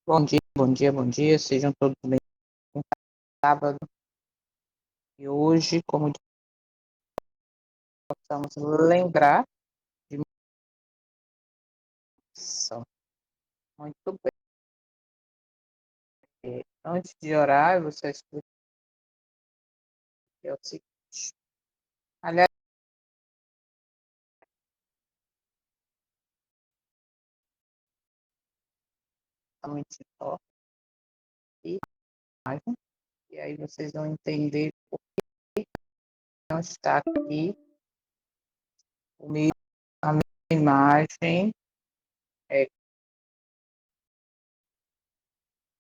Bom dia, bom dia, bom dia. Sejam todos bem-vindos ao sábado. E hoje, como possamos lembrar de uma missão. Muito bem. Antes de orar, você explica o seguinte. Aliás, somente só e imagem. E aí vocês vão entender por que não está aqui o mesmo, a mesma imagem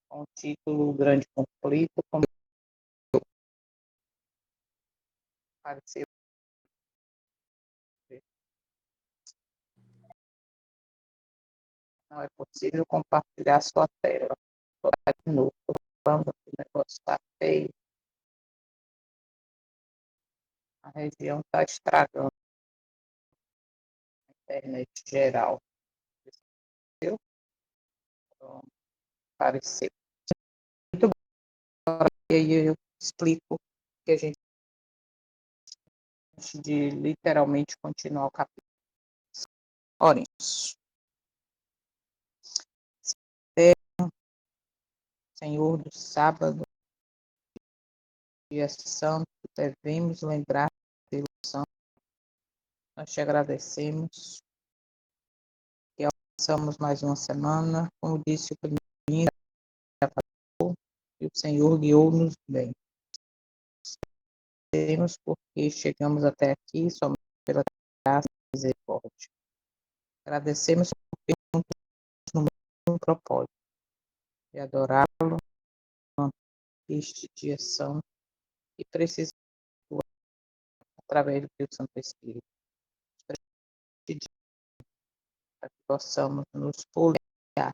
com o título Grande Conflito, como apareceu. Não é possível compartilhar sua tela. Vou dar de novo. Quando o negócio está feio, a região está estragando a internet geral. Entendeu? Então, apareceu. Muito bom. E aí eu explico que a gente, antes de literalmente continuar o capítulo. Oremos. Senhor do sábado, dia santo, devemos lembrar da ilusão. Nós te agradecemos que alcançamos mais uma semana. Como disse o primeiro, e o Senhor guiou-nos bem. Temos porque chegamos até aqui somente pela graça e misericórdia. Agradecemos porque estamos no mesmo propósito de adorá-lo este dia santo e precisamos através do Teu Santo Espírito. Pedir para que possamos nos poliar,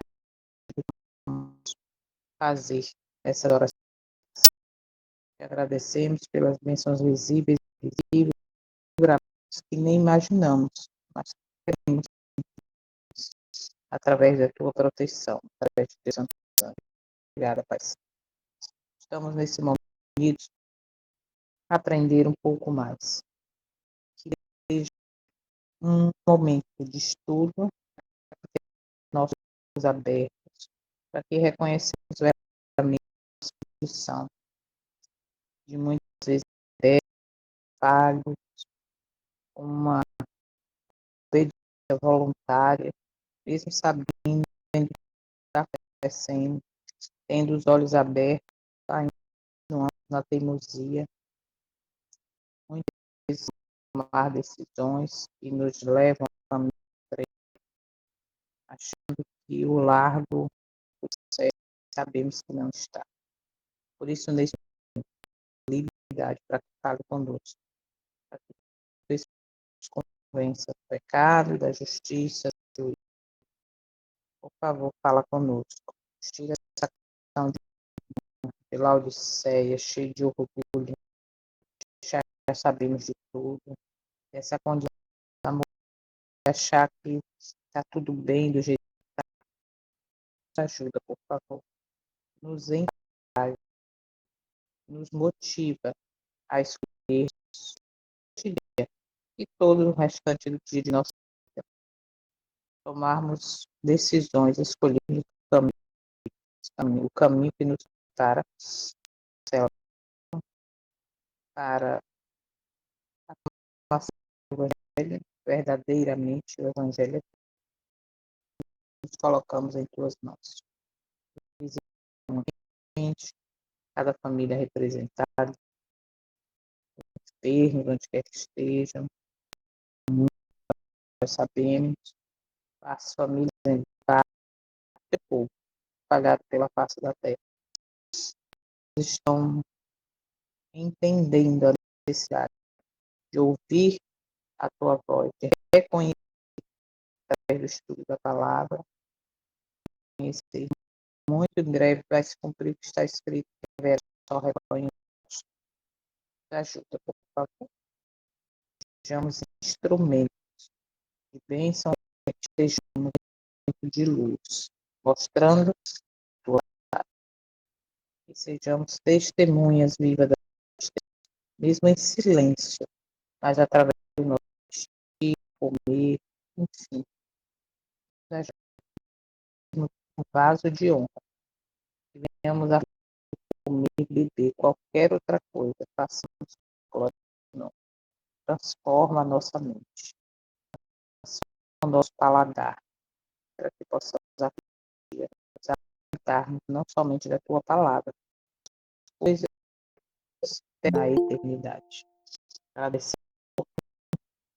fazer essa oração. Agradecemos pelas bênçãos visíveis e invisíveis que nem imaginamos, mas queremos através da Tua proteção, através do Teu Santo Sangue. Obrigada, Pai. Estamos nesse momento unidos a aprender um pouco mais. Que seja um momento de estudo, nossos olhos abertos, para que reconheçamos verdadeiramente a condição de muitas vezes falhos, uma obediência voluntária, mesmo sabendo que está acontecendo, tendo os olhos abertos, saindo na teimosia, muitas vezes tomar decisões que nos levam a caminho achando que o largo, o certo, sabemos que não está. Por isso, nesse livre para que fale conosco, para que nos convença do pecado, da justiça, do juízo. Por favor, fala conosco. Tira essa questão de Laodiceia, cheia de orgulho, já sabemos de tudo. Essa condição de achar que está tudo bem do jeito que nos ajuda, por favor. Nos encoraja, nos motiva a escolher e todo o restante do dia de nossa vida. Tomarmos decisões, escolhermos o caminho que nos para para a nossa evangelho, verdadeiramente o evangelho, nos colocamos em tuas mãos. Visite cada família representada, enfermos, onde quer que estejam, nós sabemos, as famílias em paz, povo espalhado pela face da terra, estão entendendo a necessidade de ouvir a tua voz, de reconhecer através do estudo da palavra, conhecer. Muito em breve vai se cumprir o que está escrito, que haverá só rebanho. Ajuda, por favor. Sejamos instrumentos de bênção, sejamos de luz, mostrando que sejamos testemunhas vivas, mesmo em silêncio, mas através do nosso comer, enfim, sejamos um vaso de honra, que venhamos a comer, beber, qualquer outra coisa, façamos glória ao Senhor. Transforma a nossa mente, transforma o nosso paladar, para que possamos alimentarmos não somente da tua palavra, pois na eternidade. Agradecemos,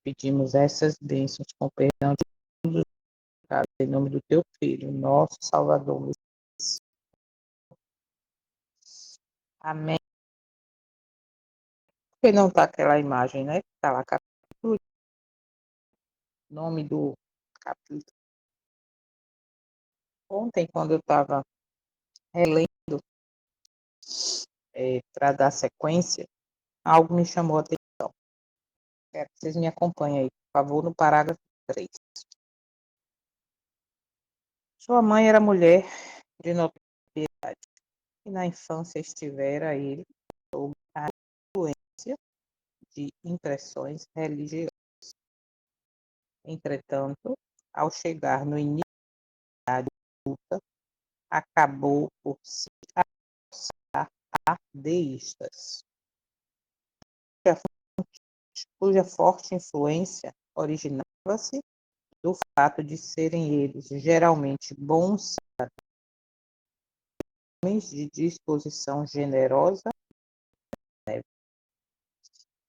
pedimos essas bênçãos com perdão de todos os pecados, em nome do teu Filho, nosso Salvador. Amém. Porque não está aquela imagem, né? Está lá, capítulo, nome do capítulo. Ontem, quando eu estava relendo para dar sequência, algo me chamou a atenção. Quero que vocês me acompanhem aí, por favor, no parágrafo 3. Sua mãe era mulher de notoriedade, e na infância estivera ele sob a influência de impressões religiosas. Entretanto, ao chegar no início da adulta, acabou por se associar a deístas, cuja forte influência originava-se do fato de serem eles geralmente bons homens de disposição generosa,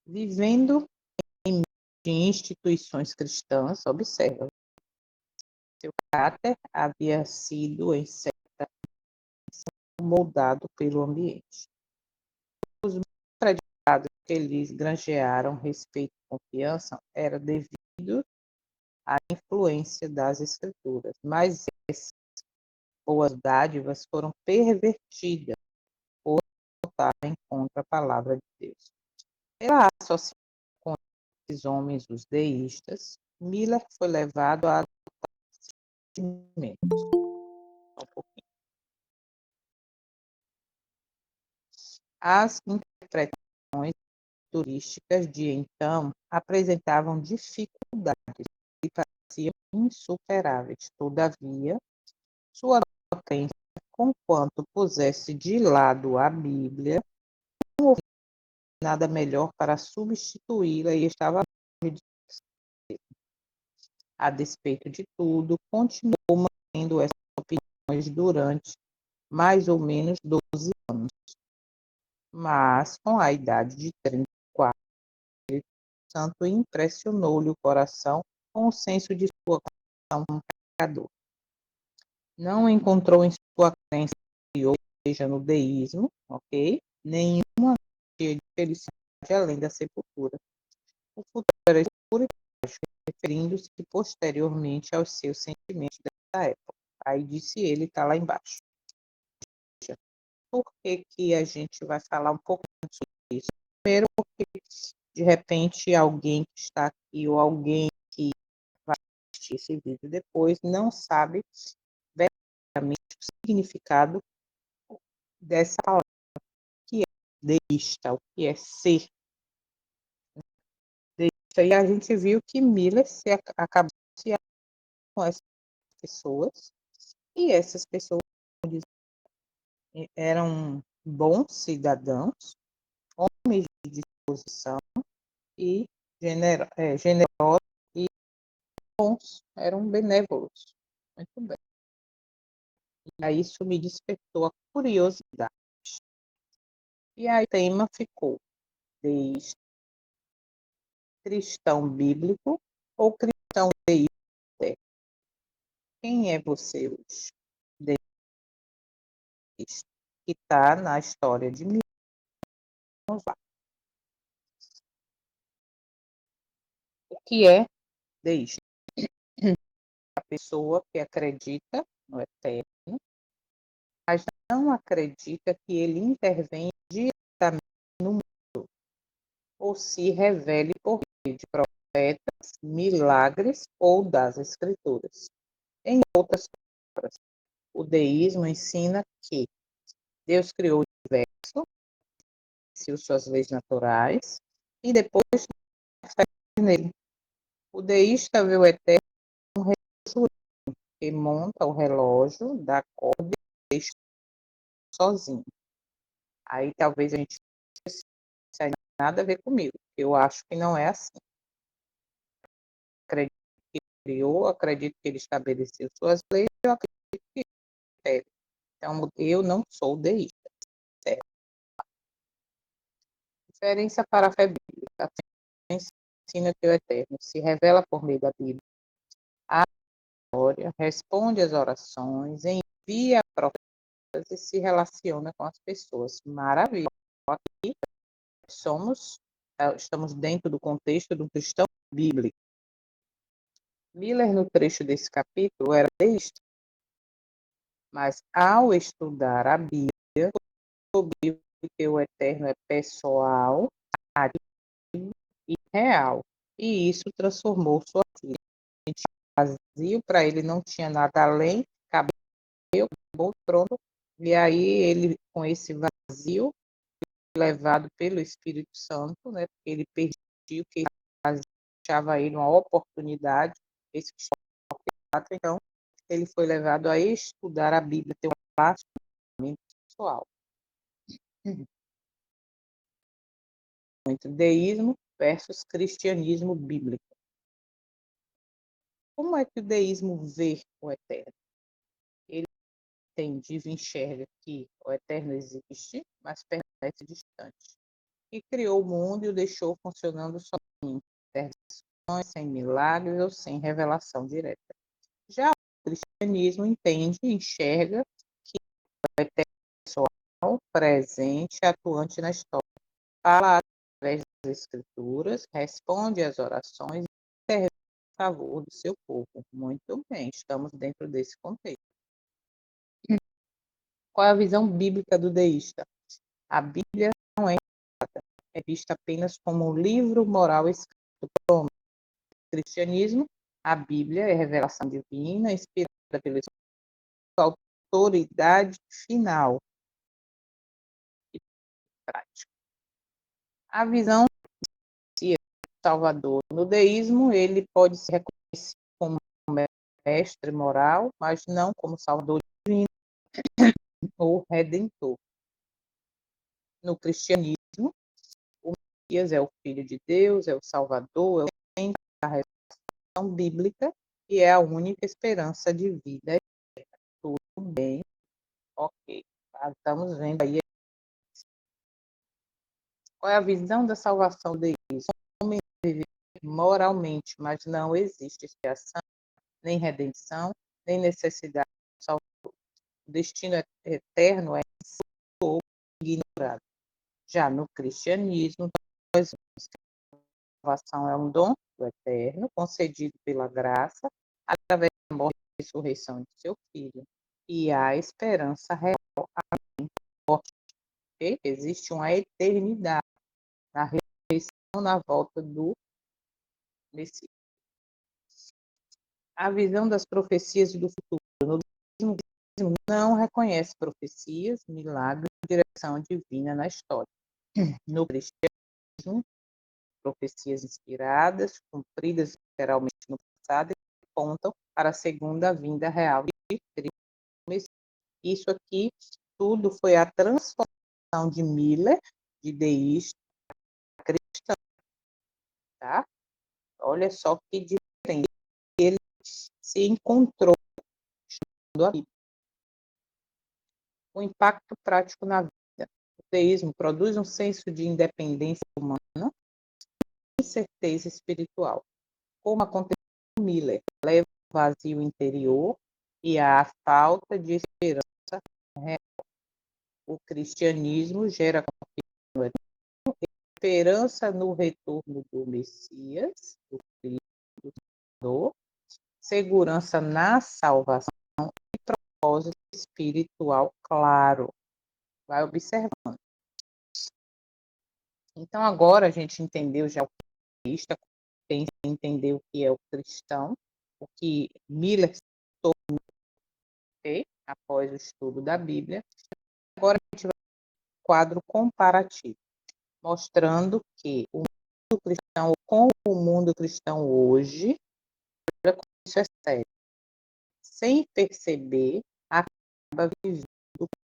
vivendo em de instituições cristãs. Observa, seu caráter havia sido em certa moldado pelo ambiente. Os predicados que eles granjearam respeito e confiança era devido à influência das escrituras, mas essas boas dádivas foram pervertidas por lutarem contra a palavra de Deus. Pela associação com esses homens, os deístas, Miller foi levado a sentimentos. As interpretações turísticas de então apresentavam dificuldades e pareciam insuperáveis. Todavia, sua potência, conquanto pusesse de lado a Bíblia, não houve nada melhor para substituí-la e estava longe de ser. A despeito de tudo, continuou mantendo essas opiniões durante mais ou menos 12 anos. Mas, com a idade de 34, o Santo impressionou-lhe o coração com o senso de sua condição como pecador. Não encontrou em sua crença, ou seja, no deísmo, ok? Nenhuma garantia de felicidade além da sepultura. O futuro era escuro e trágico, referindo-se posteriormente aos seus sentimentos dessa época. Aí disse ele, está lá embaixo. Por que que a gente vai falar um pouco sobre isso? Primeiro, porque de repente alguém que está aqui ou alguém que vai assistir esse vídeo depois não sabe verdadeiramente o significado dessa palavra, que é deísta, o que é ser deísta. E a gente viu que Miller acabou se com essas pessoas, e essas pessoas eram bons cidadãos, homens de disposição e generosos e bons, eram benévolos. Muito bem. E aí isso me despertou a curiosidade. E aí o tema ficou desde cristão bíblico ou cristão deísta. Quem é você hoje? Deísta. Que está na história de mim. Vamos lá. O que é deísta? A pessoa que acredita no eterno, mas não acredita que ele intervém diretamente no mundo ou se revele por meio de profetas, milagres ou das escrituras. Em outras palavras, o deísmo ensina que Deus criou universo, suas leis naturais, e depois nele. O deísta vê o eterno que monta o relógio da corda e deixa sozinho. Aí talvez a gente não tenha nada a ver comigo. Eu acho que não é assim. Acredito que ele criou, acredito que ele estabeleceu suas leis, eu acredito que é. Então, eu não sou deísta. Certo? Diferença para a fé bíblica. A fé ensina que o eterno se revela por meio da Bíblia. A história responde às orações, envia profetas e se relaciona com as pessoas. Maravilha. Aqui estamos dentro do contexto do cristão bíblico. Miller, no trecho desse capítulo, era deísta, mas ao estudar a Bíblia, descobriu que o eterno é pessoal e real, e isso transformou sua vida. Vazio, para ele não tinha nada além, acabou, pronto, e aí ele, com esse vazio, levado pelo Espírito Santo, né, porque ele permitiu que achava ele uma oportunidade, esse então ele foi levado a estudar a Bíblia, ter um relacionamento pessoal. Entre deísmo versus cristianismo bíblico. Como é que o deísmo vê o eterno? Ele entende e enxerga que o eterno existe, mas permanece distante. E criou o mundo e o deixou funcionando sozinho, sem milagres ou sem revelação direta. Já o cristianismo entende e enxerga que o eterno é pessoal, presente e atuante na história. Fala através das escrituras, responde às orações e intervém a favor do seu povo. Muito bem, estamos dentro desse contexto. Qual é a visão bíblica do deísta? A Bíblia não é vista apenas como um livro moral escrito por homem. No cristianismo, a Bíblia é revelação divina, inspirada pela autoridade final e prática. A visão de Salvador no deísmo, ele pode ser reconhecido como mestre moral, mas não como salvador divino ou redentor. No cristianismo, o Messias é o Filho de Deus, é o Salvador, é o centro da revelação bíblica e é a única esperança de vida. Tudo bem, ok. Estamos vendo aí qual é a visão da salvação deles. O homem vive moralmente, mas não existe expiação, nem redenção, nem necessidade de salvação. O destino eterno é ignorado. Já no cristianismo, a salvação é um dom do eterno, concedido pela graça, através da morte e ressurreição de seu Filho. E há esperança real. Porque existe uma eternidade na ressurreição, na volta do Messias. A visão das profecias do futuro. No cristianismo, não reconhece profecias, milagres e direção divina na história. No cristianismo, profecias inspiradas, cumpridas literalmente no passado, e apontam para a segunda vinda real de Cristo. Isso aqui tudo foi a transformação de Miller, de deísta, a cristã. Tá? Olha só que diferente. Ele se encontrou estudando a Bíblia. O impacto prático na vida. O deísmo produz um senso de independência humana e incerteza espiritual. Como aconteceu com Miller, leva ao vazio interior e à falta de esperança real. O cristianismo gera esperança no retorno do Messias, do Cristo, segurança na salvação e propósito espiritual claro. Vai observando. Então, agora a gente entendeu já o que é cristão, entendeu o que é o cristão, o que Miller após o estudo da Bíblia. Agora a gente vai quadro comparativo, mostrando que o mundo cristão, com o mundo cristão hoje, isso é sério, sem perceber, acaba vivendo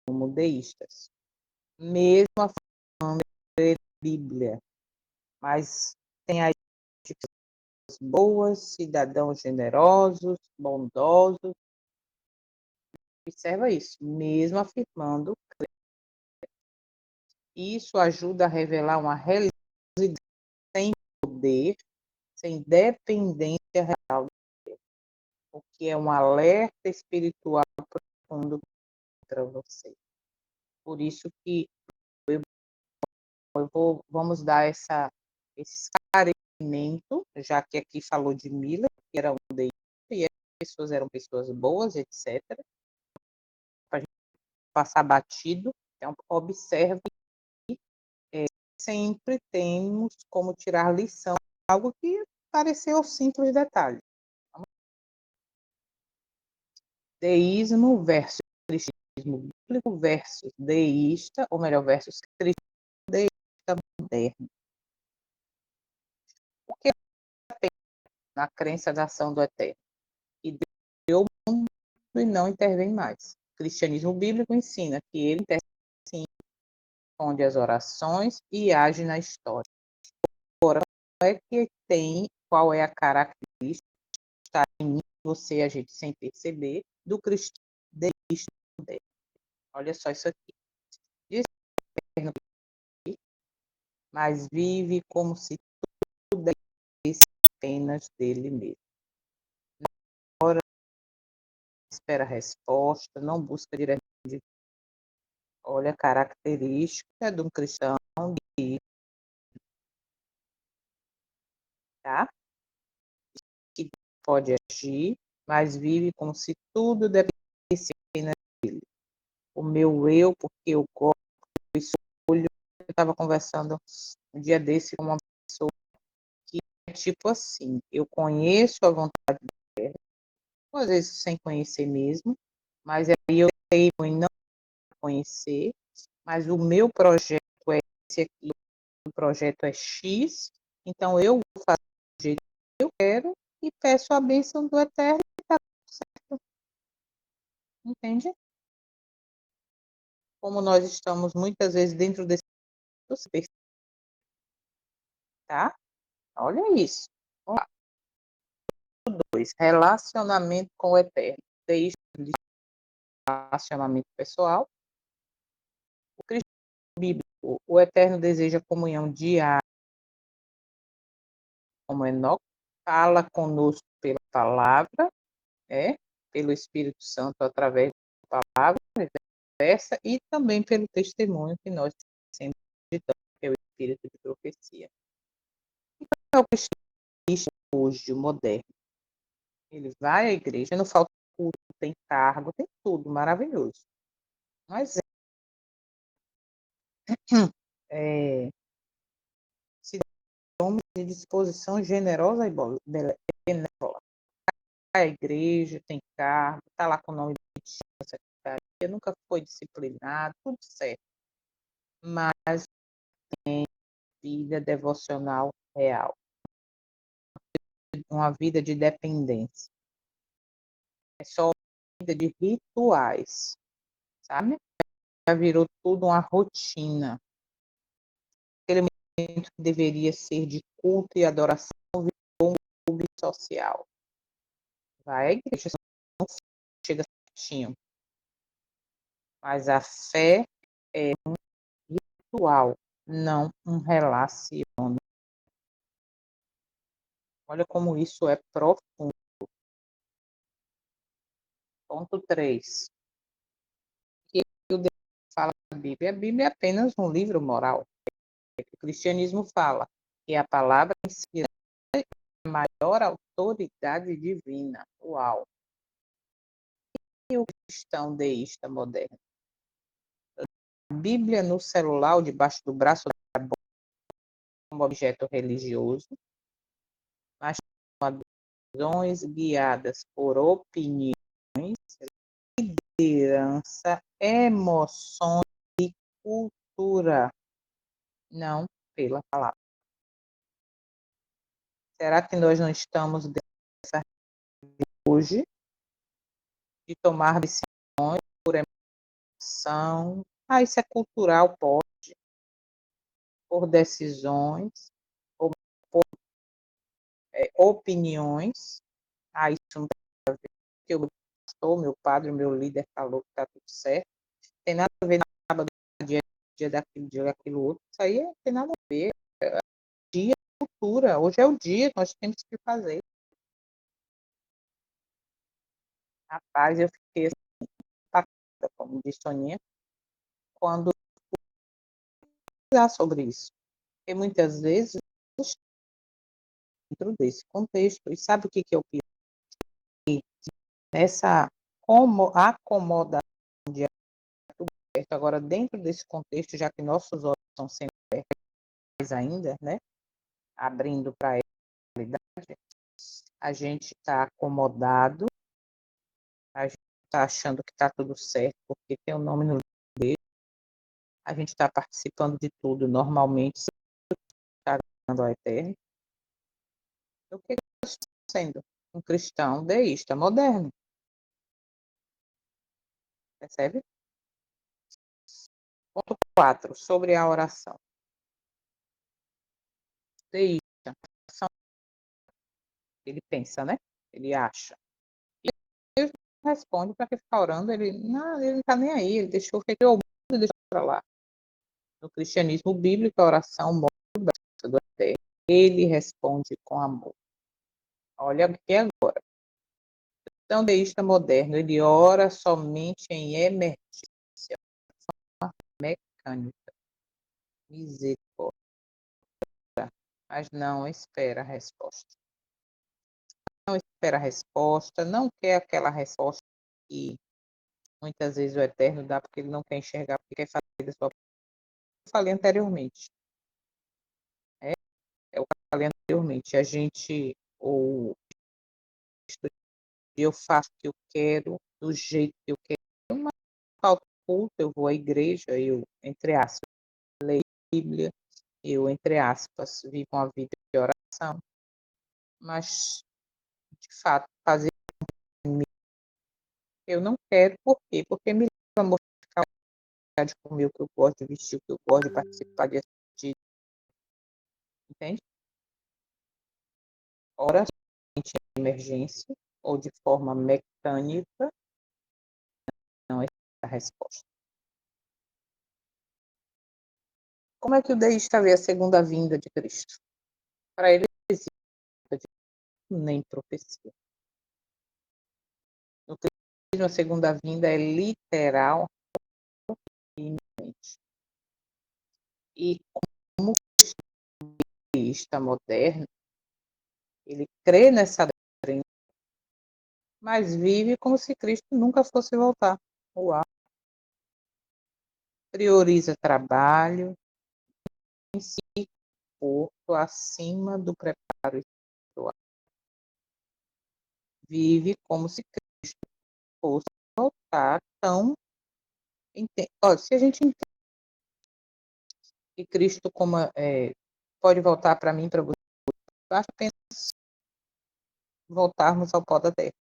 como deístas, mesmo afirmando a Bíblia, mas tem aí pessoas boas, cidadãos generosos, bondosos. Observa isso, mesmo afirmando, isso ajuda a revelar uma religiosidade sem poder, sem dependência real, o que é um alerta espiritual profundo para você. Por isso que vamos dar esse esclarecimento, já que aqui falou de Miller, que era um deísta, e as pessoas eram pessoas boas, etc., para a gente passar batido. Então, observe que sempre temos como tirar lição, algo que pareceu simples detalhe. Deísmo versus cristianismo bíblico versus deísta, ou melhor, versus cristianismo deísta moderno. O que é na crença da ação do Eterno? Que Deus criou o mundo e não intervém mais. O cristianismo bíblico ensina que ele intervém, sim, responde às orações e age na história. Agora, qual é a característica que está em mim, você, a gente, sem perceber, do cristianismo deísta moderno? Olha só isso aqui. Diz mas vive como se tudo dependesse apenas dele mesmo. Ora, espera a resposta, não busca direção. Olha a característica de um cristão, tá? Que pode agir, mas vive como se tudo dependesse apenas dele. O meu eu, porque eu gosto, eu escolho. Eu estava conversando um dia desse com uma pessoa que é tipo assim, eu conheço a vontade dela, às vezes sem conhecer mesmo, mas aí eu teimo em não conhecer, mas o meu projeto é esse aqui, o projeto é X, então eu vou fazer do jeito que eu quero e peço a bênção do Eterno e está certo, entende? Como nós estamos muitas vezes dentro desse, tá? Olha isso. Vamos lá. 2. Relacionamento com o Eterno. Desde relacionamento pessoal. O Cristo bíblico, o Eterno deseja comunhão diária, como Enoque, fala conosco pela palavra, pelo Espírito Santo através da palavra, versa, e também pelo testemunho que nós sempre acreditamos, que é o Espírito de profecia. Então, é o cristianismo hoje, o moderno. Ele vai à igreja, não falta culto, tem cargo, tem tudo, maravilhoso. Mas é, se toma de disposição generosa e benévola. Vai à igreja, tem cargo, está lá com o nome de secretaria, nunca foi disciplinado, tudo certo. Mas tem vida devocional real, uma vida de dependência. É só uma vida de rituais, sabe? Já virou tudo uma rotina. Aquele momento que deveria ser de culto e adoração virou um clube social. Vai à igreja, não chega certinho. Mas a fé é um ritual, não um relacionamento. Olha como isso é profundo. Ponto 3. Que Deus fala na Bíblia? A Bíblia é apenas um livro moral. O cristianismo fala que a palavra inspirada é a maior autoridade divina. Uau! E o cristão deísta moderno? A Bíblia no celular ou debaixo do braço como objeto religioso, mas decisões guiadas por opiniões, liderança, emoções e cultura. cultura, não pela palavra. Será que nós não estamos dessa hoje de tomar decisões por emoção? Ah, isso é cultural, pode, por decisões, ou por opiniões. Ah, isso não tem a ver, porque o pastor, meu padre, meu líder falou que está tudo certo. Tem nada a ver na dia daquilo, dia daquilo outro. Isso aí não tem nada a ver. Dia de cultura. Hoje é o dia que nós temos que fazer. Rapaz, eu fiquei assim, impactada, como disse Soninha, quando falar sobre isso. Porque muitas vezes, dentro desse contexto, e sabe o que é o pior? Essa acomodação de tudo certo. Agora, dentro desse contexto, já que nossos olhos estão sempre abertos ainda, né? Abrindo para a realidade, a gente está acomodado, a gente está achando que está tudo certo, porque tem o nome no livro, a gente está participando de tudo normalmente, está dando ao eterno. O que está sendo? Um cristão deísta moderno, percebe? Ponto 4, sobre a oração. Deísta, ele pensa, né? Ele acha. E ele responde para que ficar orando, ele não está nem aí, ele deixou que o mundo e deixou para lá. No cristianismo bíblico, a oração mostra o braço do eterno. Ele responde com amor. Olha aqui agora. Então, deísta moderno, ele ora somente em emergência, mecânica, misericórdia, mas não espera a resposta. Não espera a resposta, não quer aquela resposta que muitas vezes o Eterno dá porque ele não quer enxergar, porque quer fazer da sua. Eu falei anteriormente. É, é o que eu falei anteriormente. A gente, ou eu faço o que eu quero, do jeito que eu quero, mas falta culto, eu vou à igreja, eu, entre aspas, leio a Bíblia, eu, entre aspas, vivo uma vida de oração, mas, de fato, fazer eu não quero, por quê? Porque me leva a mostrar de comer o que eu gosto, de vestir o que eu gosto, de participar de assistir, entende? Ora, somente em emergência ou de forma mecânica, não é a resposta. Como é que o deísta vê a segunda vinda de Cristo? Para ele, não existe nem profecia. No cristianismo, a segunda vinda é literal e iminente. E como deísta moderno, ele crê nessa doutrina, mas vive como se Cristo nunca fosse voltar. Uau. Prioriza trabalho, em si, corpo, acima do preparo espiritual. Vive como se Cristo fosse voltar tão. Olha, se a gente entende que Cristo como, pode voltar para mim, para você, basta apenas voltarmos ao pó da terra.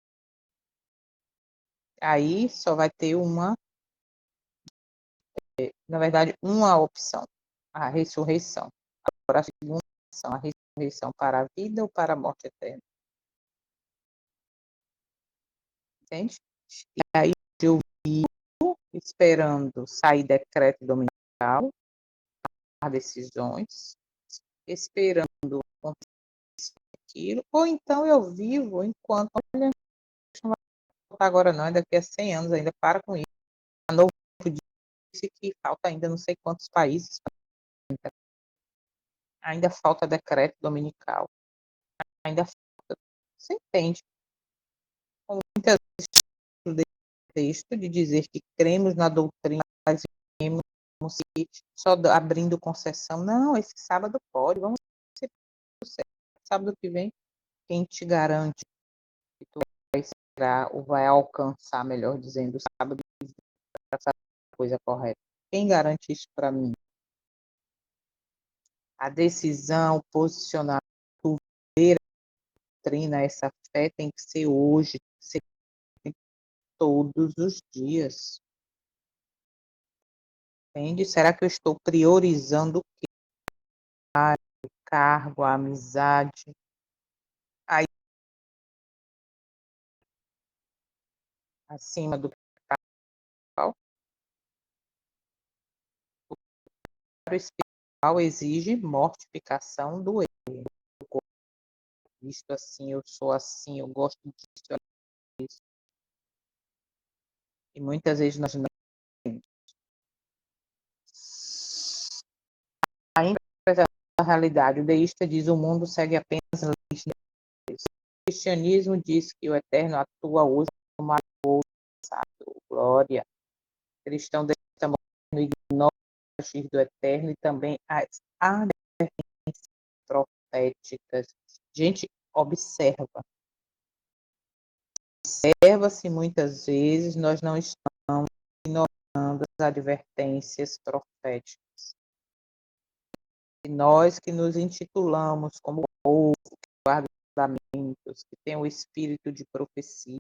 Aí só vai ter na verdade, uma opção, a ressurreição. Agora, a segunda opção, a ressurreição para a vida ou para a morte eterna. Entende? E aí eu vivo esperando sair decreto dominical, decisões, esperando acontecer aquilo, ou então eu vivo enquanto, olha, não vai voltar agora não, daqui a 100 anos ainda, para com isso. A Novo disse que falta ainda não sei quantos países, ainda falta decreto dominical, ainda falta. Você entende? Com muitas vezes do texto de dizer que cremos na doutrina, mas cremos só abrindo concessão. Não, esse sábado pode, vamos ser sábado que vem. Quem te garante que tu vai esperar ou vai alcançar, melhor dizendo, o sábado para fazer a coisa correta? Quem garante isso para mim? A decisão, o posicionamento, ver a doutrina, essa fé tem que ser hoje, tem que ser todos os dias. Entende? Será que eu estou priorizando o cargo, a amizade, aí acima do principal? O espiritual exige mortificação do eu. Isto assim, eu sou assim, eu gosto disso, disso. E muitas vezes nós não temos. Ainda a realidade, o deísta diz o mundo segue apenas leis de Deus. O cristianismo diz que o eterno atua hoje como o passado. Glória. O cristão deísta moderno ignora o agir do eterno e também as advertências proféticas. Gente, observa. Observa-se muitas vezes nós não estamos ignorando as advertências proféticas. E nós que nos intitulamos como povo, que guarda os mandamentos, que tem o espírito de profecia,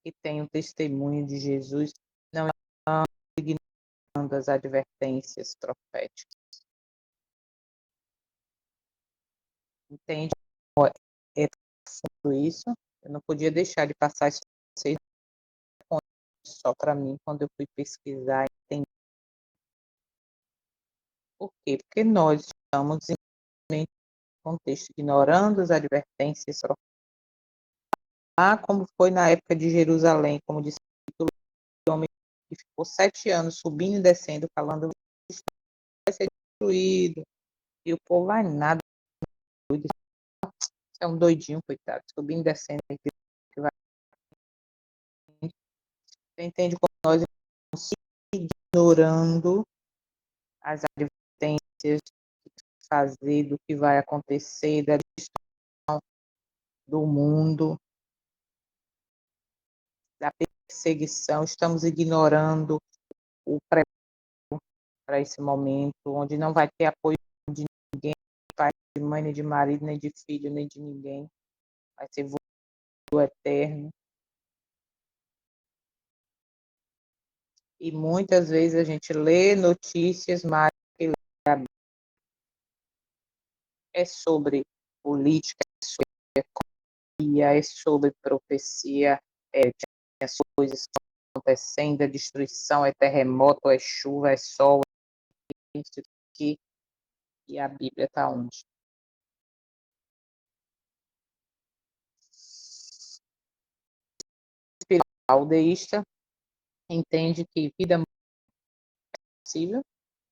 que tem o testemunho de Jesus, não estamos ignorando as advertências proféticas. Entende? É tudo isso. Eu não podia deixar de passar isso para vocês só para mim quando eu fui pesquisar. Entender. Por quê? Porque nós estamos em contexto ignorando as advertências proféticas. Ah, como foi na época de Jerusalém, como disse o homem que ficou 7 anos subindo e descendo, falando que vai ser destruído. E o povo vai nada, doido. É um doidinho, coitado, subindo e descendo. Que vai... Você entende como nós estamos ignorando as advertências fazer do que vai acontecer, da destruição do mundo, da perseguição, estamos ignorando o preparo para esse momento, onde não vai ter apoio de ninguém, de pai, de mãe, nem de marido, nem de filho, nem de ninguém. Vai ser do eterno. E muitas vezes a gente lê notícias, mas é sobre política, é sobre economia, é sobre profecia, as coisas que estão acontecendo, é destruição, é terremoto, é chuva, é sol, é isso aqui. E a Bíblia está onde? O aldeísta entende que vida é possível.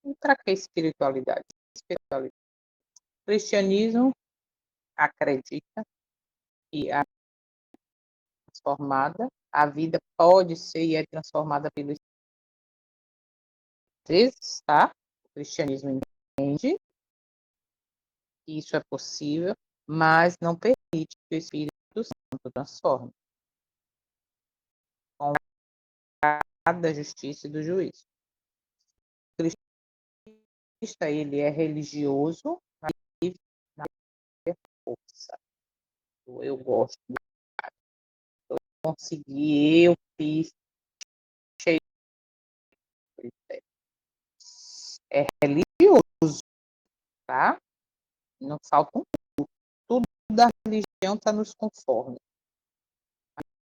E para que espiritualidade? Espiritualidade. O cristianismo acredita que a transformada, a vida pode ser e é transformada pelo Espírito, tá? O cristianismo entende que isso é possível, mas não permite que o Espírito Santo transforme com a da justiça e do juízo. O cristão, ele é religioso, mas vive na força. Eu gosto, eu consegui, eu fiz, cheio de critério. É religioso, tá? Não falta um tudo da religião está nos conforme.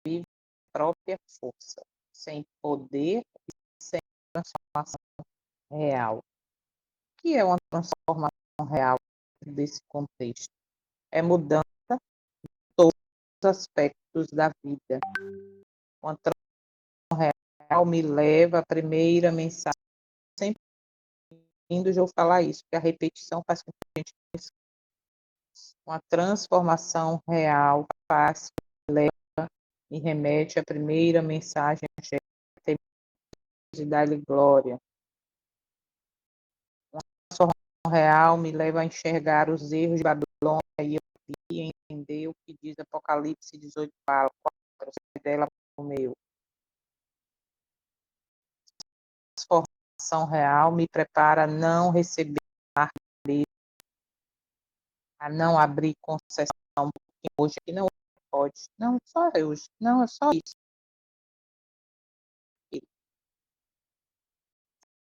Vive a própria força, sem poder e sem transformação real. O que é uma transformação real desse contexto? É mudança em todos os aspectos da vida. Uma transformação real me leva à primeira mensagem, sempre indo de eu falar isso, porque a repetição faz com que a gente esqueça. Uma transformação real faz, leva e remete à primeira mensagem de dar-lhe glória. Uma transformação real me leva a enxergar os erros de Babilônia e eu vi entender o que diz Apocalipse 18, fala, 4, dela o meu. Transformação real me prepara a não receber a não abrir concessão, porque hoje aqui não pode. Não, só hoje. Não, é só isso.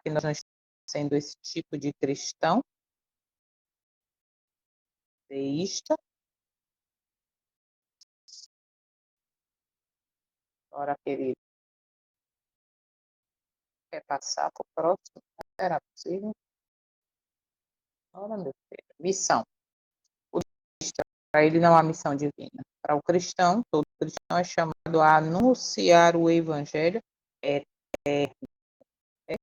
Que nós não estamos sendo esse tipo de cristão, deísta. Ora, querido, quer passar para o próximo? Será possível? Ora, meu filho. Missão. O deísta, para ele não há missão divina. Para o cristão, todo cristão é chamado a anunciar o evangelho eterno. É,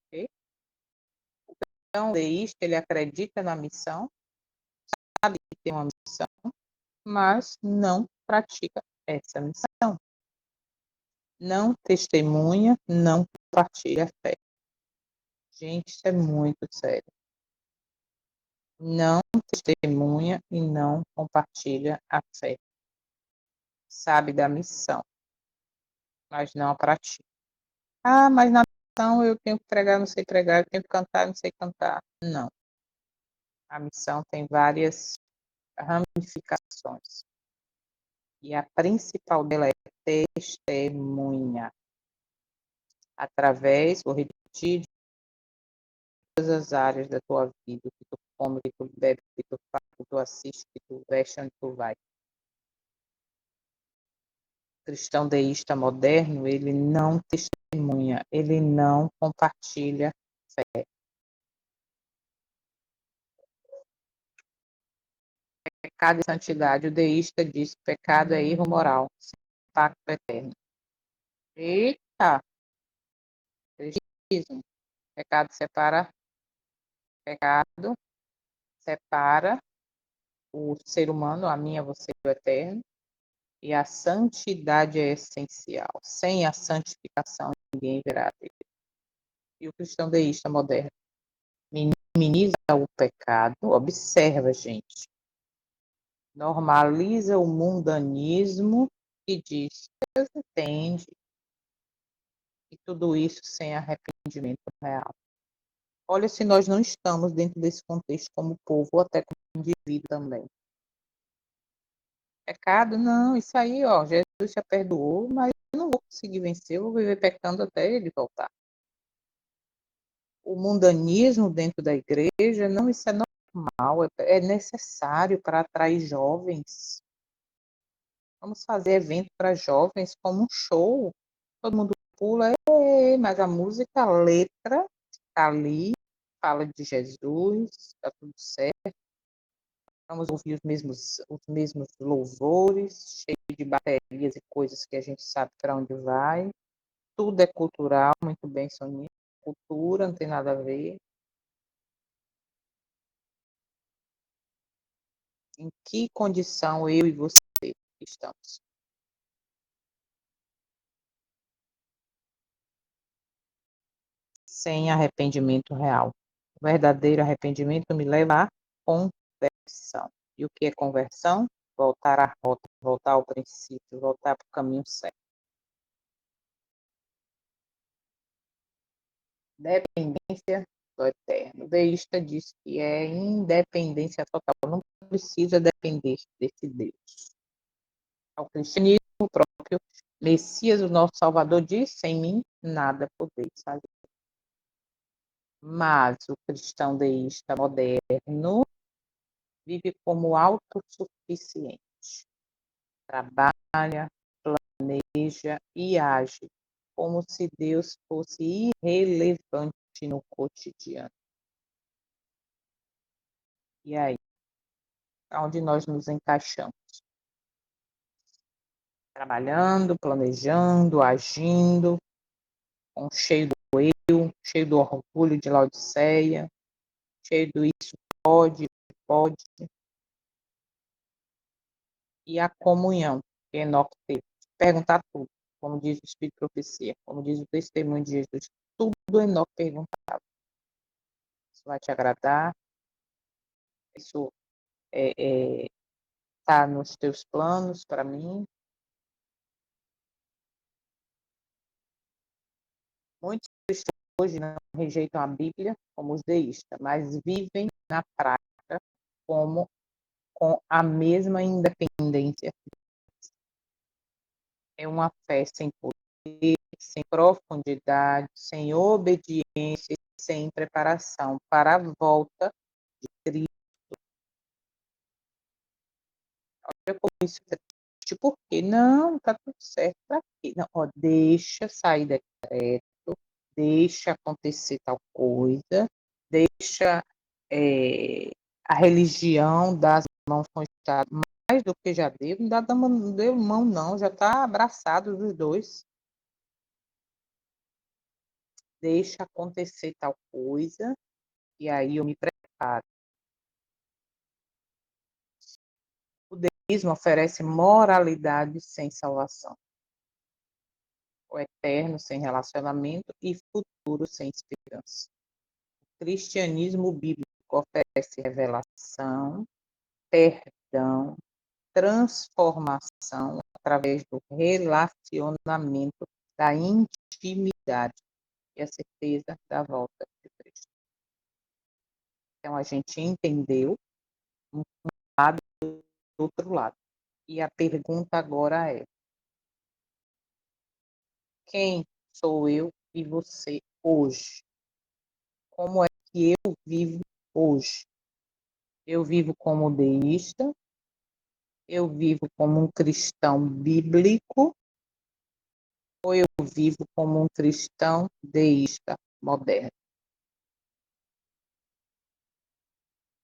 ok? Então, o deísta, ele acredita na missão, sabe que tem uma missão, mas não pratica essa missão. Não testemunha, não compartilha a fé. Gente, isso é muito sério. Não testemunha e não compartilha a fé. Sabe da missão, mas não a pratica. Ah, mas na missão eu tenho que pregar, não sei pregar, eu tenho que cantar, não sei cantar. Não. A missão tem várias ramificações. E a principal dela é testemunha. Através, vou repetir, de todas as áreas da tua vida, o que tu come, o que tu bebe, o que tu faz, o que tu assiste, o que tu veste, onde tu vai. O cristão deísta moderno, ele não testemunha, ele não compartilha fé. Pecado e santidade, o deísta diz que pecado é erro moral, sem pacto eterno. Eita! Cristianismo. Pecado separa o ser humano, a mim, a você, o eterno, e a santidade é essencial. Sem a santificação, ninguém verá a Deus. E o cristão deísta moderno minimiza o pecado, observa, gente, normaliza o mundanismo e diz, Deus entende, e tudo isso sem arrependimento real. Olha, se nós não estamos dentro desse contexto como povo, ou até como indivíduo também. Pecado, não, isso aí, ó, Jesus já perdoou, mas eu não vou conseguir vencer, eu vou viver pecando até ele voltar. O mundanismo dentro da igreja, não, isso é normal, é necessário para atrair jovens. Vamos fazer evento para jovens como um show. Todo mundo pula, mas a música, a letra, está ali, fala de Jesus, está tudo certo. Vamos ouvir os mesmos louvores, cheio de baterias e coisas que a gente sabe para onde vai. Tudo é cultural, muito bem, Soninha. Cultura, não tem nada a ver. Em que condição eu e você estamos? Sem arrependimento real. O verdadeiro arrependimento me leva à conversão. E o que é conversão? Voltar à rota, voltar ao princípio, voltar para o caminho certo. Dependência do eterno. O deísta diz que é independência total. Não precisa depender desse Deus. Ao cristianismo, o próprio Messias, o nosso Salvador, diz: sem mim nada podeis fazer. Mas o cristão deísta moderno vive como autossuficiente. Trabalha, planeja e age como se Deus fosse irrelevante no cotidiano. E aí, onde nós nos encaixamos? Trabalhando, planejando, agindo, cheio do eu, cheio do orgulho de Laodiceia, cheio do isso pode, pode. E a comunhão que Enoque teve. Perguntar tudo, como diz o Espírito de Profecia, como diz o testemunho de Jesus. Tudo Enoque perguntava. Isso vai te agradar? Isso está nos teus planos para mim? Muitos cristãos hoje não rejeitam a Bíblia como os deístas, mas vivem na prática como com a mesma independência. É uma fé sem poder, sem profundidade, sem obediência, sem preparação para a volta de Cristo. Olha como isso é triste, porque não, está tudo certo para quê? Não, ó, deixa sair decreto, deixa acontecer tal coisa, deixa a religião dar as mãos com o Estado mais do que já deu, não deu mão não, já está abraçado os dois. Deixa acontecer tal coisa e aí eu me preparo. O deísmo oferece moralidade sem salvação, o eterno sem relacionamento e futuro sem esperança. O cristianismo bíblico oferece revelação, perdão, transformação através do relacionamento, da intimidade e a certeza da volta de Cristo. Então a gente entendeu um lado do outro lado. E a pergunta agora é: quem sou eu e você hoje? Como é que eu vivo hoje? Eu vivo como deísta? Eu vivo como um cristão bíblico? Ou eu vivo como um cristão deísta moderno?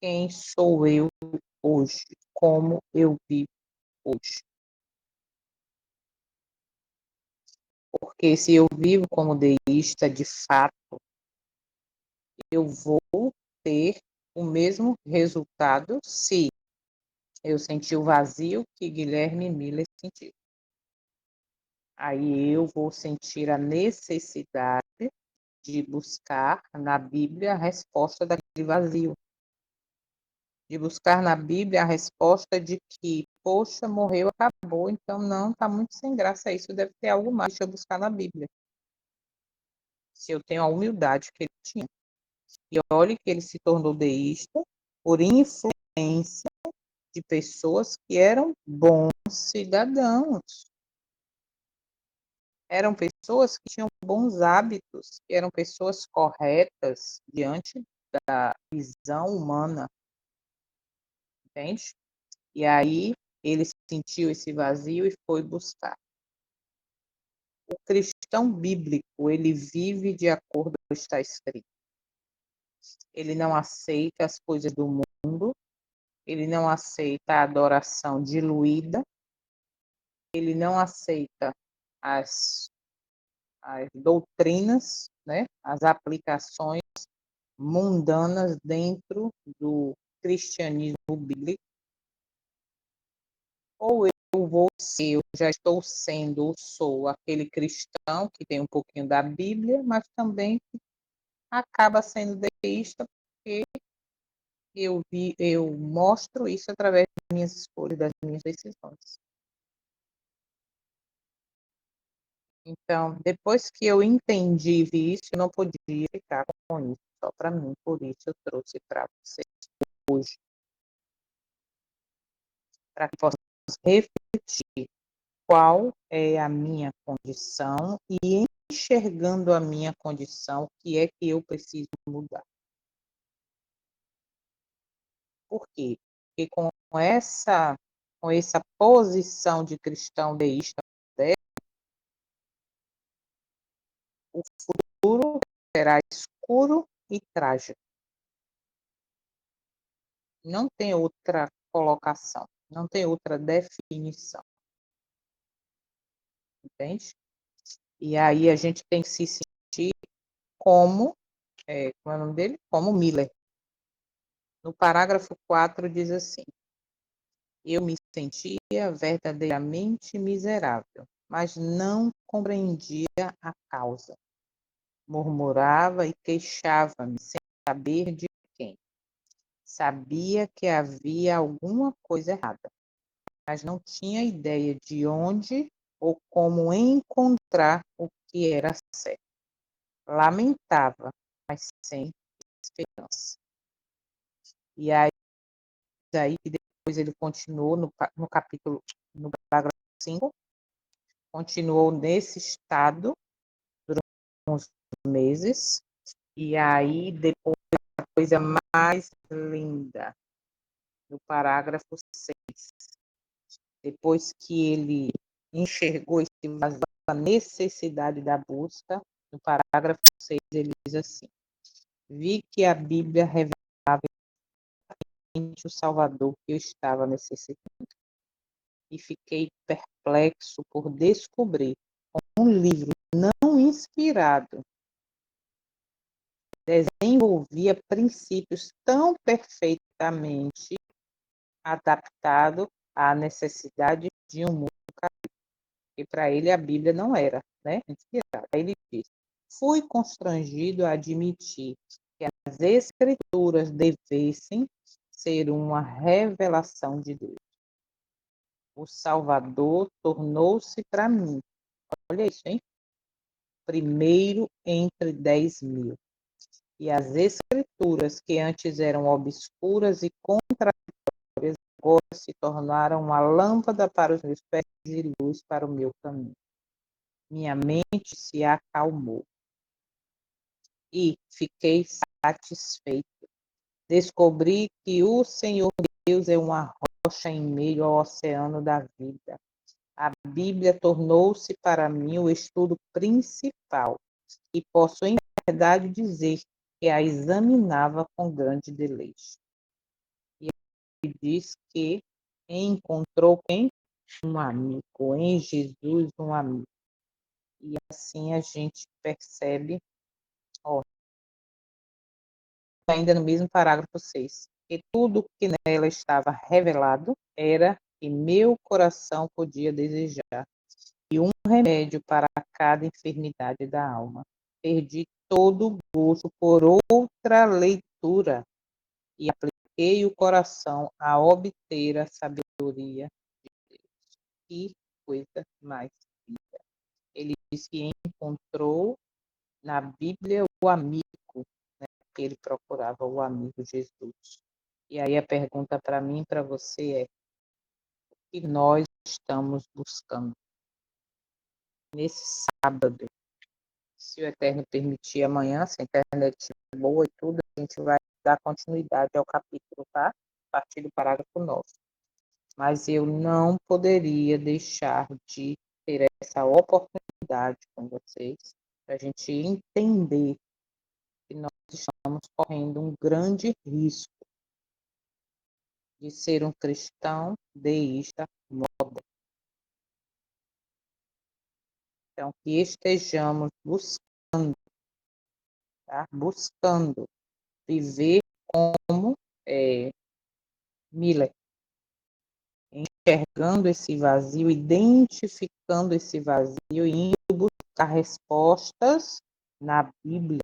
Quem sou eu hoje? Como eu vivo hoje? Porque se eu vivo como deísta, de fato, eu vou ter o mesmo resultado se eu sentir o vazio que Guilherme Miller sentiu. Aí eu vou sentir a necessidade de buscar na Bíblia a resposta daquele vazio. De buscar na Bíblia a resposta de que, poxa, morreu, acabou, então não, está muito sem graça isso, deve ter algo mais, deixa eu buscar na Bíblia. Se eu tenho a humildade que ele tinha. E olhe que ele se tornou deísta por influência de pessoas que eram bons cidadãos. Eram pessoas que tinham bons hábitos, que eram pessoas corretas diante da visão humana, entende? E aí ele sentiu esse vazio e foi buscar. O cristão bíblico, ele vive de acordo com o que está escrito. Ele não aceita as coisas do mundo, ele não aceita a adoração diluída, ele não aceita as, as doutrinas, né, as aplicações mundanas dentro do cristianismo bíblico, ou eu vou ser, eu já estou sendo ou sou aquele cristão que tem um pouquinho da Bíblia, mas também acaba sendo deísta porque eu mostro isso através das minhas escolhas, das minhas decisões. Então, depois que eu entendi isso, eu não podia ficar com isso só para mim, por isso eu trouxe para vocês hoje, para que possamos refletir qual é a minha condição e enxergando a minha condição, o que é que eu preciso mudar. Por quê? Porque com essa posição de cristão deísta, o futuro será escuro e trágico. Não tem outra colocação, não tem outra definição, entende? E aí a gente tem que se sentir como, como é o nome dele? Como Miller. No parágrafo 4 diz assim: eu me sentia verdadeiramente miserável, mas não compreendia a causa. Murmurava e queixava-me sem saber de quem. Sabia que havia alguma coisa errada, mas não tinha ideia de onde ou como encontrar o que era certo. Lamentava, mas sem esperança. E aí aí que depois ele continuou no capítulo, no parágrafo 5, continuou nesse estado durante uns meses, e aí depois a coisa mais linda, no parágrafo 6, depois que ele enxergou esse vazio, a necessidade da busca, no parágrafo 6 ele diz assim: vi que a Bíblia revelava o Salvador que eu estava necessitando e fiquei perplexo por descobrir um livro não inspirado desenvolvia princípios tão perfeitamente adaptados à necessidade de um mundo caído. E para ele a Bíblia não era, né, inspirada. Aí ele diz: fui constrangido a admitir que as Escrituras devessem ser uma revelação de Deus. O Salvador tornou-se para mim, olha isso, hein? Primeiro entre 10.000. E as Escrituras, que antes eram obscuras e contraditórias, agora se tornaram uma lâmpada para os meus pés e luz para o meu caminho. Minha mente se acalmou e fiquei satisfeito. Descobri que o Senhor Deus é uma rocha em meio ao oceano da vida. A Bíblia tornou-se para mim o estudo principal e posso, em verdade, dizer que a examinava com grande deleite. E ele diz que encontrou quem? Um amigo, em Jesus um amigo. E assim a gente percebe, ó, ainda no mesmo parágrafo 6, que tudo que nela estava revelado era que meu coração podia desejar, e um remédio para cada enfermidade da alma. Perdi todo o gosto por outra leitura e apliquei o coração a obter a sabedoria de Deus. Que coisa mais linda. Ele diz que encontrou na Bíblia o amigo, né, que ele procurava, o amigo Jesus. E aí a pergunta para mim e para você é: o que nós estamos buscando nesse sábado? Se o Eterno permitir, amanhã, se a internet estiver boa e tudo, a gente vai dar continuidade ao capítulo, tá? A partir do parágrafo 9. Mas eu não poderia deixar de ter essa oportunidade com vocês, para a gente entender que nós estamos correndo um grande risco de ser um cristão deísta moderno. Então, que estejamos buscando, tá? Buscando viver como Miller, enxergando esse vazio, identificando esse vazio e indo buscar respostas na Bíblia.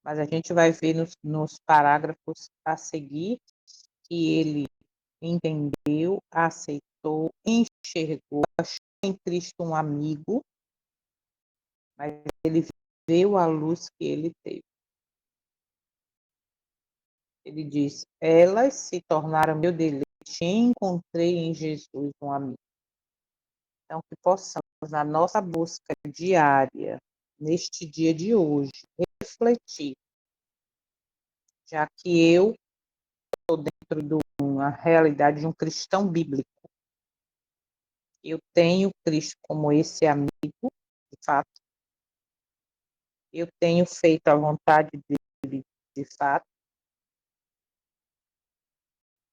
Mas a gente vai ver nos parágrafos a seguir que ele entendeu, aceitou, enxergou, achou em Cristo um amigo, mas ele viu a luz que ele teve. Ele diz: elas se tornaram meu deleite, encontrei em Jesus um amigo. Então, que possamos, na nossa busca diária, neste dia de hoje, refletir, já que eu estou dentro de uma realidade de um cristão bíblico. Eu tenho Cristo como esse amigo, de fato. Eu tenho feito a vontade dele, de fato.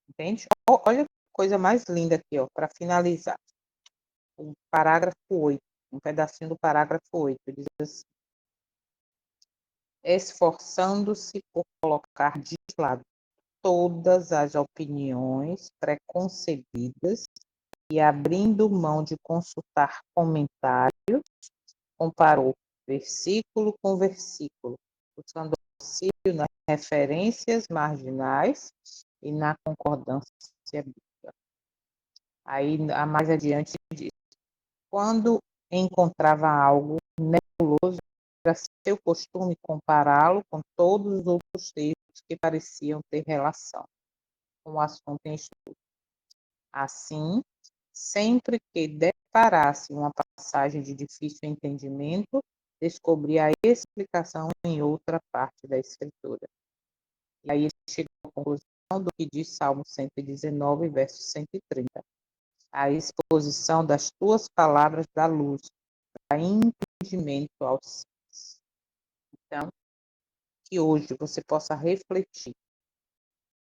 Entende? Olha que coisa mais linda aqui, ó, para finalizar. O parágrafo 8, um pedacinho do parágrafo 8, diz assim: esforçando-se por colocar de lado todas as opiniões preconcebidas e abrindo mão de consultar comentários, comparou versículo com versículo, buscando auxílio nas referências marginais e na concordância bíblica. Aí, mais adiante, diz: quando encontrava algo nebuloso, era seu costume compará-lo com todos os outros textos que pareciam ter relação. com o assunto em estudo. Assim, sempre que deparasse uma passagem de difícil entendimento, descobria a explicação em outra parte da Escritura. E aí ele chega à conclusão do que diz Salmo 119, verso 130. A exposição das tuas palavras dá luz, dá entendimento aos simples. Então, que hoje você possa refletir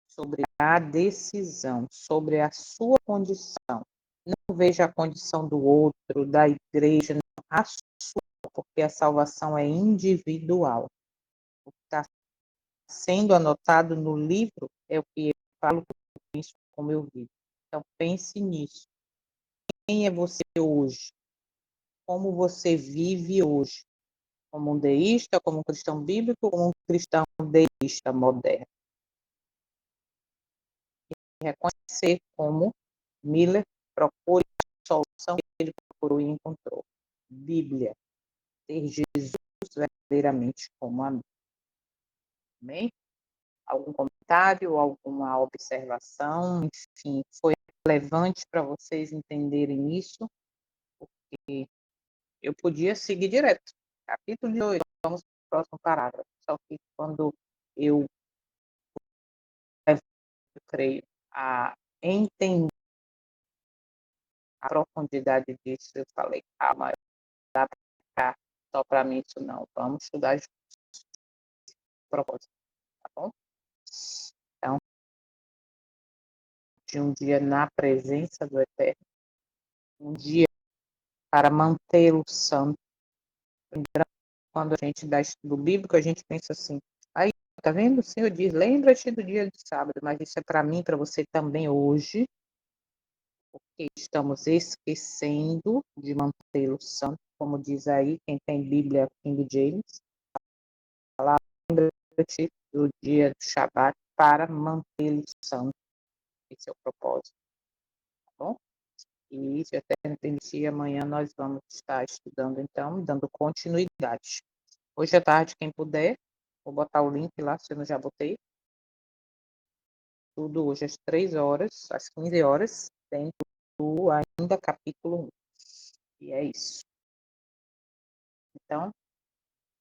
sobre a decisão, sobre a sua condição. Não veja a condição do outro, da igreja, não, a sua, porque a salvação é individual. O que está sendo anotado no livro é o que eu falo com isso, como eu vivo. Então, pense nisso. Quem é você hoje? Como você vive hoje? Como um deísta, como um cristão bíblico, como um cristão deísta moderno? Reconhecer como Miller procura a solução que ele procurou e encontrou. Bíblia. Ter Jesus verdadeiramente como amigo. Amém? Algum comentário, alguma observação, enfim, foi relevante para vocês entenderem isso? Porque eu podia seguir direto. Capítulo 2, vamos para o próximo parágrafo. Só que quando eu creio a entender a profundidade disso, eu falei, calma, dá para ficar só para mim isso não. Vamos estudar de propósito, tá bom? Então, de um dia na presença do Eterno, um dia para mantê-lo santo. Quando a gente dá estudo bíblico, a gente pensa assim, aí, tá vendo? O Senhor diz, lembra-te do dia de sábado, mas isso é para mim, para você também hoje, porque estamos esquecendo de mantê-lo santo, como diz aí, quem tem Bíblia, King James, lembra-te do dia do Shabat para mantê-lo santo. Esse é o propósito, tá bom? E se até entendi, amanhã nós vamos estar estudando, então, dando continuidade. Hoje à tarde, quem puder, vou botar o link lá, se eu não já botei. Tudo hoje às 3 horas, às 15 horas, dentro do ainda capítulo 1. E é isso. Então,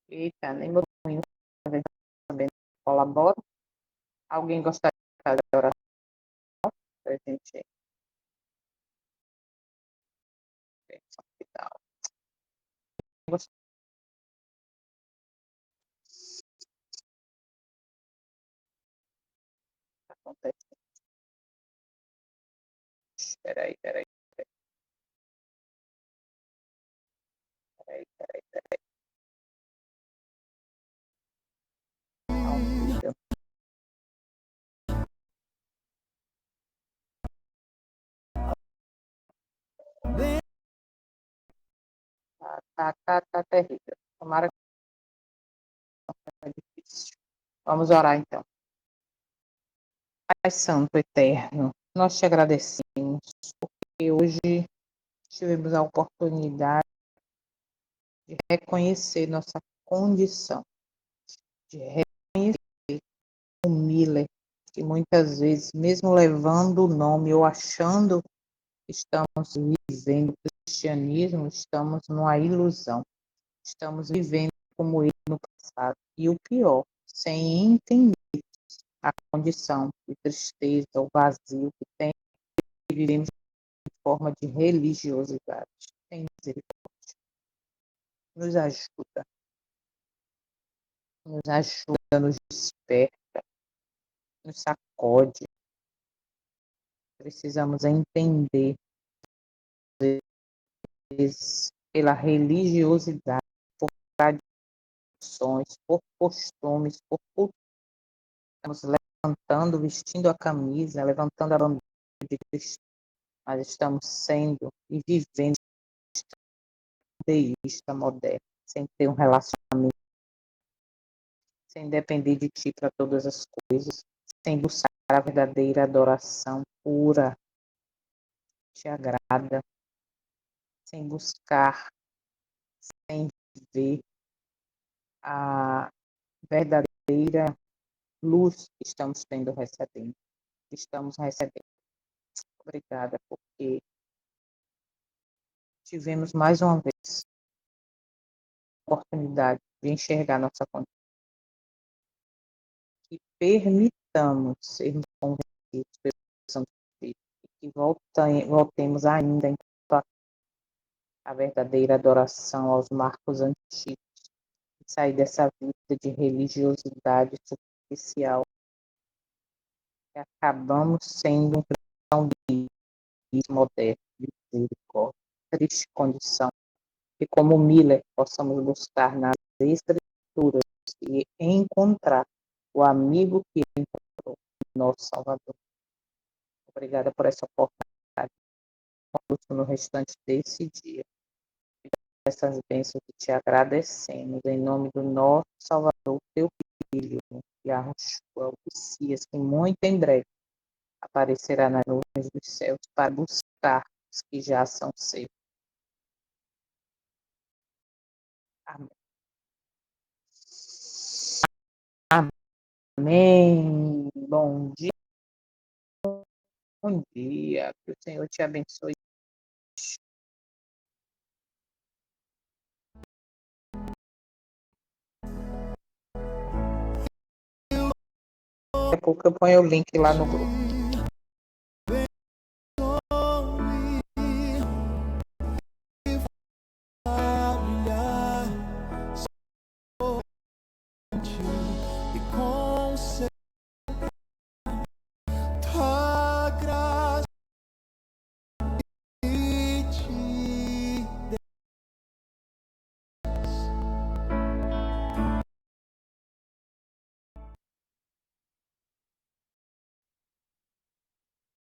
eita, nem botou ainda, também colabora. Alguém gostaria de fazer a oração para a gente ver que tal? Acontece. Peraí, peraí, peraí, peraí, peraí. Alfredo. Tá terrível. Tomara que não é difícil. Vamos orar então. Pai Santo Eterno, nós te agradecemos porque hoje tivemos a oportunidade de reconhecer nossa condição, de reconhecer o Miller, que muitas vezes, mesmo levando o nome ou achando que estamos vivendo o cristianismo, estamos numa ilusão, estamos vivendo como ele no passado. E o pior, sem entender a condição de tristeza, o vazio que tem, que vivemos de forma de religiosidade. Tem misericórdia. Nos ajuda, nos desperta, nos sacode. Precisamos entender, vezes, pela religiosidade, por tradições, por costumes, por cultura. Estamos levantando, vestindo a camisa, levantando a bandeira de Cristo, mas estamos sendo e vivendo deísta moderno, sem ter um relacionamento, sem depender de ti para todas as coisas, sem buscar a verdadeira adoração pura, te agrada, sem buscar, sem viver a verdadeira luz que estamos tendo recebendo. estamos recebendo. Obrigada, porque tivemos mais uma vez a oportunidade de enxergar nossa condição e permitamos sermos convencidos pelo Santo Espírito e que voltemos ainda em a verdadeira adoração aos marcos antigos e sair dessa vida de religiosidade superficial que acabamos sendo um cristão moderno, de misericórdia, triste condição, e como Miller possamos buscar nas Escrituras e encontrar o amigo que encontrou, nosso Salvador. Obrigada por essa oportunidade. No restante desse dia, essas bênçãos que te agradecemos, em nome do nosso Salvador, teu Filho, Yahushua, o Messias, que muito em breve aparecerá nas nuvens dos céus para buscar os que já são seus. Amém. Amém. Bom dia. Que o Senhor te abençoe. Daqui a pouco eu ponho o link lá no grupo.